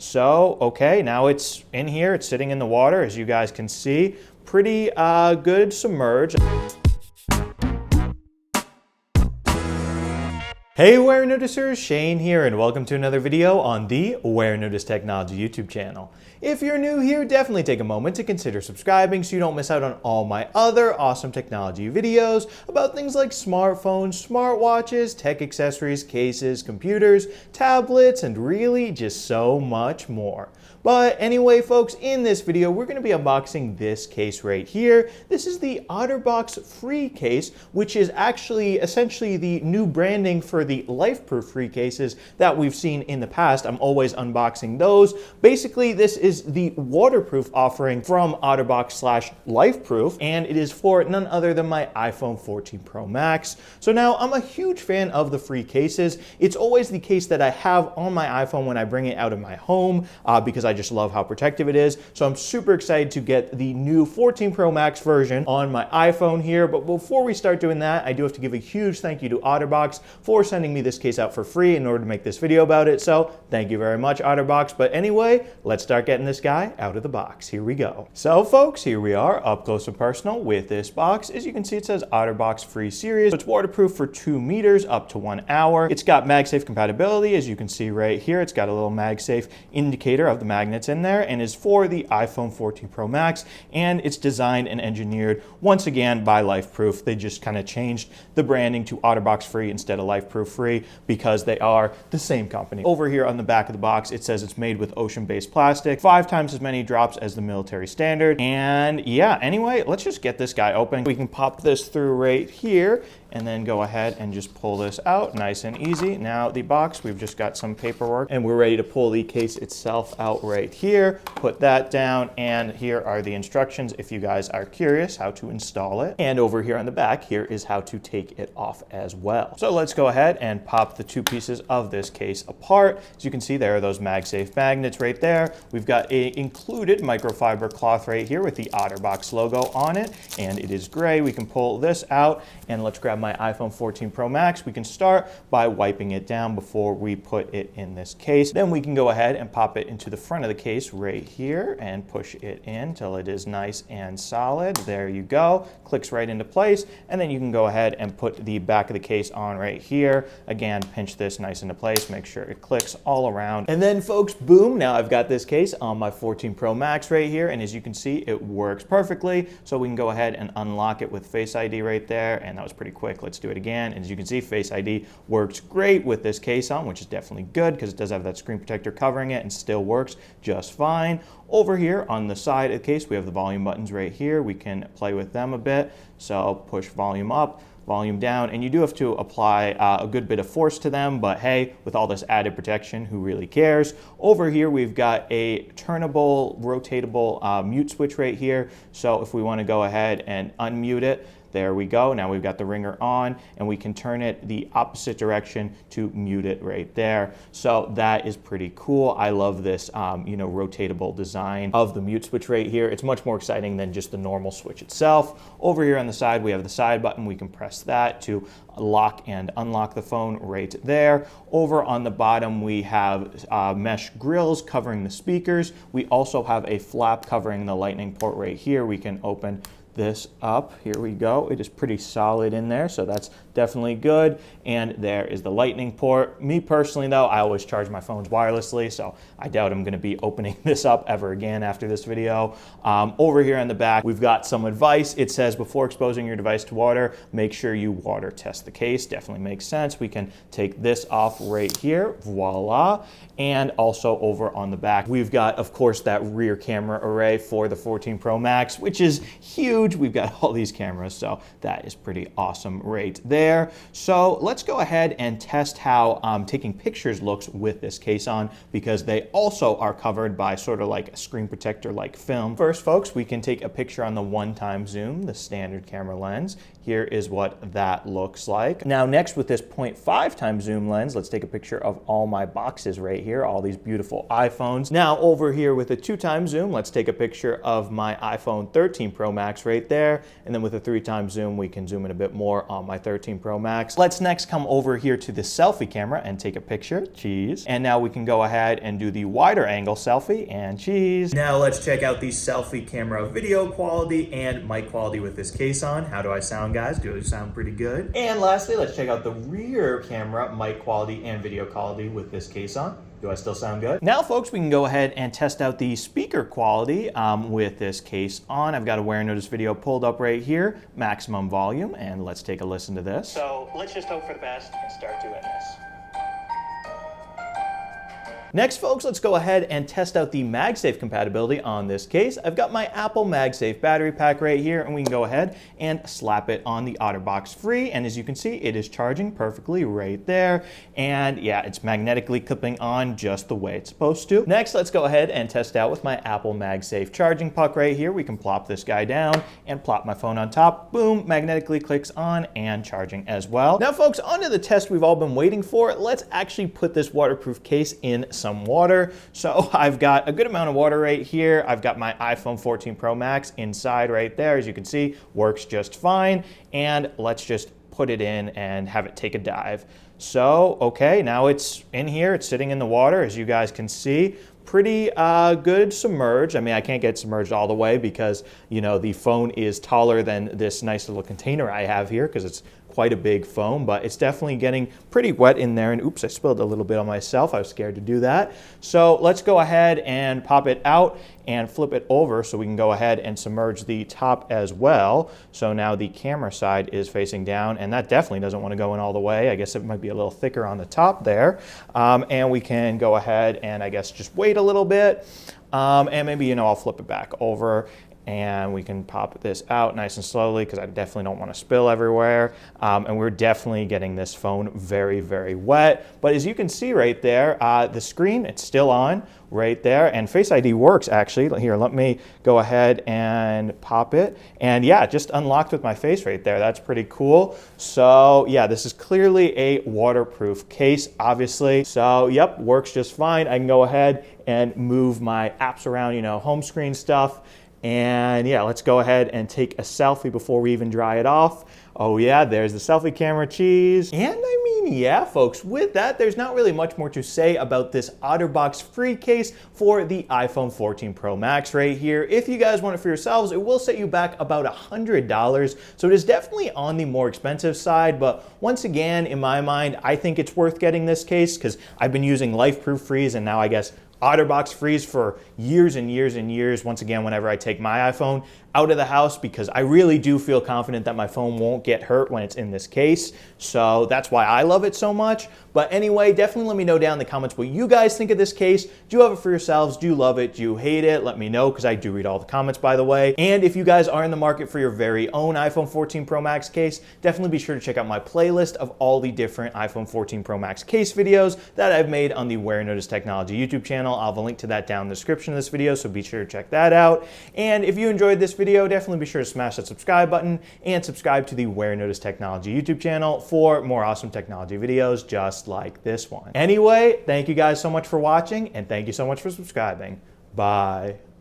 So, okay, now it's in here, it's sitting in the water, as you guys can see. Pretty good submerged. Hey Warenoticers, Shane here, and welcome to another video on the Warenotice Technology YouTube channel. If you're new here, definitely take a moment to consider subscribing so you don't miss out on all my other awesome technology videos about things like smartphones, smartwatches, tech accessories, cases, computers, tablets, and really just so much more. But anyway, folks, in this video, we're going to be unboxing this case right here. This is the OtterBox Frē case, which is actually essentially the new branding for the LifeProof FRE cases that we've seen in the past. I'm always unboxing those. Basically, this is the waterproof offering from OtterBox /LifeProof, and it is for none other than my iPhone 14 Pro Max. So now, I'm a huge fan of the Frē cases. It's always the case that I have on my iPhone when I bring it out of my home because I just love how protective it is. So I'm super excited to get the new 14 Pro Max version on my iPhone here. But before we start doing that, I do have to give a huge thank you to OtterBox for sending me this case out for free in order to make this video about it. So thank you very much, OtterBox. But anyway, let's start getting this guy out of the box. Here we go. So folks, here we are up close and personal with this box. As you can see, it says OtterBox Frē series. It's waterproof for 2 meters up to 1 hour. It's got MagSafe compatibility. As you can see right here, it's got a little MagSafe indicator of the magnets in there, and is for the iPhone 14 Pro Max, and it's designed and engineered once again by LifeProof. They just kind of changed the branding to OtterBox Frē instead of LifeProof FRE because they are the same company. Over here on the back of the box, it says it's made with ocean-based plastic, 5 times as many drops as the military standard. And yeah, anyway, let's just get this guy open. We can pop this through right here and then go ahead and just pull this out nice and easy. Now the box, we've just got some paperwork and we're ready to pull the case itself out right here. Put that down, and here are the instructions if you guys are curious how to install it. And over here on the back, here is how to take it off as well. So let's go ahead and pop the 2 pieces of this case apart. As you can see, there are those MagSafe magnets right there. We've got a included microfiber cloth right here with the OtterBox logo on it, and it is gray. We can pull this out, and let's grab my iPhone 14 Pro Max. We can start by wiping it down before we put it in this case. Then we can go ahead and pop it into the front of the case right here and push it in till it is nice and solid. There you go. Clicks right into place. And then you can go ahead and put the back of the case on right here. Again, pinch this nice into place. Make sure it clicks all around. And then folks, boom, now I've got this case on my 14 Pro Max right here. And as you can see, it works perfectly. So we can go ahead and unlock it with Face ID right there. And that was pretty quick. Let's do it again. And as you can see, Face ID works great with this case on, which is definitely good because it does have that screen protector covering it and still works just fine. Over here on the side of the case, we have the volume buttons right here. We can play with them a bit. So I'll push volume up, volume down, and you do have to apply a good bit of force to them, but hey, with all this added protection, who really cares? Over here, we've got a turnable, rotatable mute switch right here. So if we want to go ahead and unmute it, there we go. Now we've got the ringer on, and we can turn it the opposite direction to mute it right there. So that is pretty cool. I love this, rotatable design of the mute switch right here. It's much more exciting than just the normal switch itself. Over here on the side, we have the side button. We can press that to lock and unlock the phone right there. Over on the bottom, we have mesh grills covering the speakers. We also have a flap covering the lightning port right here. We can open this up. Here we go. It is pretty solid in there, so that's definitely good. And there is the lightning port. Me personally though, I always charge my phones wirelessly, so I doubt I'm going to be opening this up ever again after this video. Over here on the back, we've got some advice. It says before exposing your device to water, make sure you water test the case. Definitely makes sense. We can take this off right here. Voila. And also over on the back, we've got, of course, that rear camera array for the 14 Pro Max, which is huge. We've got all these cameras, so that is pretty awesome right there. So let's go ahead and test how taking pictures looks with this case on, because they also are covered by sort of like a screen protector like film. First, folks, we can take a picture on the 1x zoom, the standard camera lens. Here is what that looks like. Now next, with this 0.5x zoom lens, let's take a picture of all my boxes right here, all these beautiful iPhones. Now over here with a 2x zoom, let's take a picture of my iPhone 13 Pro Max right right there. And then with a 3x zoom, we can zoom in a bit more on my 13 Pro Max. Let's next come over here to the selfie camera and take a picture. Cheese. And now we can go ahead and do the wider angle selfie and cheese. Now let's check out the selfie camera video quality and mic quality with this case on. How do I sound, guys? Do I sound pretty good? And lastly, let's check out the rear camera mic quality and video quality with this case on. Do I still sound good? Now, folks, we can go ahead and test out the speaker quality with this case on. I've got a Warenotice video pulled up right here, maximum volume, and let's take a listen to this. So let's just hope for the best and start doing this. Next, folks, let's go ahead and test out the MagSafe compatibility on this case. I've got my Apple MagSafe battery pack right here, and we can go ahead and slap it on the OtterBox Frē, and as you can see, it is charging perfectly right there. And yeah, it's magnetically clipping on just the way it's supposed to. Next, let's go ahead and test out with my Apple MagSafe charging puck right here. We can plop this guy down and plop my phone on top. Boom, magnetically clicks on and charging as well. Now, folks, on to the test we've all been waiting for. Let's actually put this waterproof case in some water. So I've got a good amount of water right here. I've got my iPhone 14 Pro Max inside right there. As you can see, works just fine. And let's just put it in and have it take a dive. So, okay, now it's in here. It's sitting in the water, as you guys can see. Pretty good submerged. I mean, I can't get submerged all the way because, you know, the phone is taller than this nice little container I have here because it's quite a big phone, but it's definitely getting pretty wet in there. And oops, I spilled a little bit on myself. I was scared to do that. So let's go ahead and pop it out and flip it over so we can go ahead and submerge the top as well. So now the camera side is facing down, and that definitely doesn't want to go in all the way. I guess it might be a little thicker on the top there. And we can go ahead and I guess just wait a little bit. And maybe, you know, I'll flip it back over and we can pop this out nice and slowly because I definitely don't want to spill everywhere. And we're definitely getting this phone very, very wet. But as you can see right there, the screen, it's still on right there. And Face ID works, actually. Here, let me go ahead and pop it. And yeah, just unlocked with my face right there. That's pretty cool. So yeah, this is clearly a waterproof case, obviously. So yep, works just fine. I can go ahead and move my apps around, you know, home screen stuff. And yeah, let's go ahead and take a selfie before we even dry it off. Oh yeah, there's the selfie camera, cheese. And I mean, yeah, folks, with that, there's not really much more to say about this OtterBox Frē case for the iPhone 14 Pro Max right here. If you guys want it for yourselves, it will set you back about $100. So it is definitely on the more expensive side, but once again, in my mind, I think it's worth getting this case because I've been using LifeProof Frēs and now I guess OtterBox Frēs for years and years and years. Once again, whenever I take my iPhone out of the house, because I really do feel confident that my phone won't get hurt when it's in this case. So that's why I love it so much. But anyway, definitely let me know down in the comments what you guys think of this case. Do you have it for yourselves? Do you love it? Do you hate it? Let me know, because I do read all the comments, by the way. And if you guys are in the market for your very own iPhone 14 Pro Max case, definitely be sure to check out my playlist of all the different iPhone 14 Pro Max case videos that I've made on the Warenotice Technology YouTube channel. I'll have a link to that down in the description of this video, so be sure to check that out. And if you enjoyed this video, definitely be sure to smash that subscribe button and subscribe to the Warenotice Technology YouTube channel for more awesome technology videos just like this one. Anyway, thank you guys so much for watching, and thank you so much for subscribing. Bye.